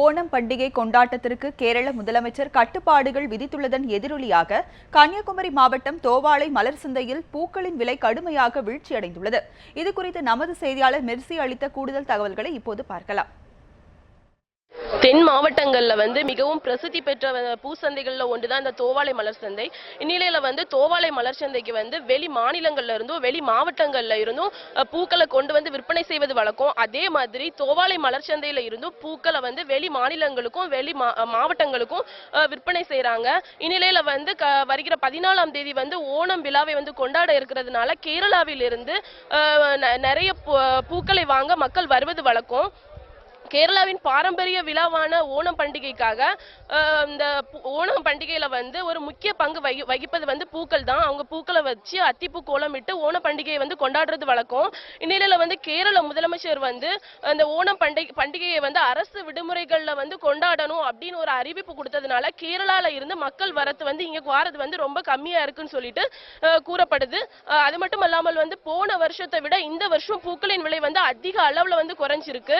ஓணம் பண்டிகை கொண்டாட்டத்திற்கு கேரள முதலமைச்சர் கட்டுப்பாடுகள் விதித்துள்ளதன் எதிரொலியாக கன்னியாகுமரி மாவட்டம் தோவாளை மலர் சந்தையில் பூக்களின் விலை கடுமையாக வீழ்ச்சியடைந்துள்ளது. இதுகுறித்து நமது செய்தியாளர் மெர்சி அளித்த கூடுதல் தகவல்களை இப்போது பார்க்கலாம். தென் மாவட்டங்கள்ல மிகவும் பிரசித்தி பெற்ற பூசந்தைகள்ல ஒன்றுதான் இந்த தோவாளை மலர் சந்தை. இந்நிலையில தோவாளை மலர் சந்தைக்கு வெளி மாநிலங்கள்ல இருந்தும் வெளி மாவட்டங்கள்ல இருந்தும் பூக்களை கொண்டு விற்பனை செய்வது வழக்கம். அதே மாதிரி தோவாளை மலர் சந்தையில இருந்தும் பூக்களை வெளி மாநிலங்களுக்கும் வெளி மாவட்டங்களுக்கும் விற்பனை செய்யறாங்க. இந்நிலையில வருகிற 14ஆம் தேதி ஓணம் விழாவை கொண்டாட இருக்கிறதுனால கேரளாவில் இருந்து நிறைய பூக்களை வாங்க மக்கள் வருவது வழக்கம். கேரளாவின் பாரம்பரிய விழாவான ஓணம் பண்டிகைக்காக இந்த ஓணம் பண்டிகையில ஒரு முக்கிய பங்கு வகிப்பது பூக்கள் தான். அவங்க பூக்களை வச்சு அத்திப்பூ கோலமிட்டு ஓணம் பண்டிகையை கொண்டாடுறது வழக்கம். இந்நிலையில கேரள முதலமைச்சர் அந்த ஓணம் பண்டிகையை அரசு விடுமுறைகள்ல கொண்டாடணும் அப்படின்னு ஒரு அறிவிப்பு கொடுத்ததுனால கேரளால இருந்து மக்கள் வரத்து இங்க வாரது ரொம்ப கம்மியா இருக்குன்னு சொல்லிட்டு கூறப்படுது. அது மட்டும் இல்லாமல் போன வருஷத்தை விட இந்த வருஷம் பூக்களின் விலை அதிக அளவுல குறைஞ்சிருக்கு.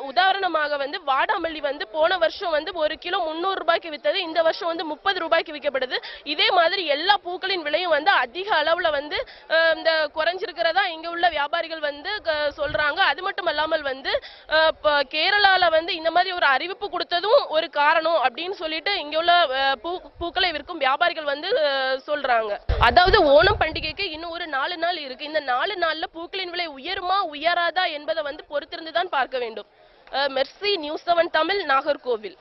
உதாரணமாக வாடாமல்லி போன வருஷம் 1 கிலோ 300 ரூபாய்க்கு வித்தது, இந்த வருஷம் 30 ரூபாய்க்கு விற்கப்படுது. இதே மாதிரி எல்லா பூக்களின் விலையும் அதிக அளவுல இந்த குறைஞ்சிருக்கிறதா இங்க உள்ள வியாபாரிகள் சொல்றாங்க. அது மட்டும் இல்லாமல் கேரளால இந்த மாதிரி ஒரு அறிவிப்பு கொடுத்ததும் ஒரு காரணம் அப்படின்னு சொல்லிட்டு இங்க உள்ள பூக்களை விற்கும் வியாபாரிகள் சொல்றாங்க. அதாவது ஓணம் பண்டிகைக்கு இன்னும் ஒரு 4 நாள் இருக்கு. இந்த 4 நாள்ல பூக்களின் விலை உயருமா உயராதா என்பதை பொறுத்திருந்துதான் பார்க்க வேண்டும். Mercy, news 7 Tamil, Nagercoil.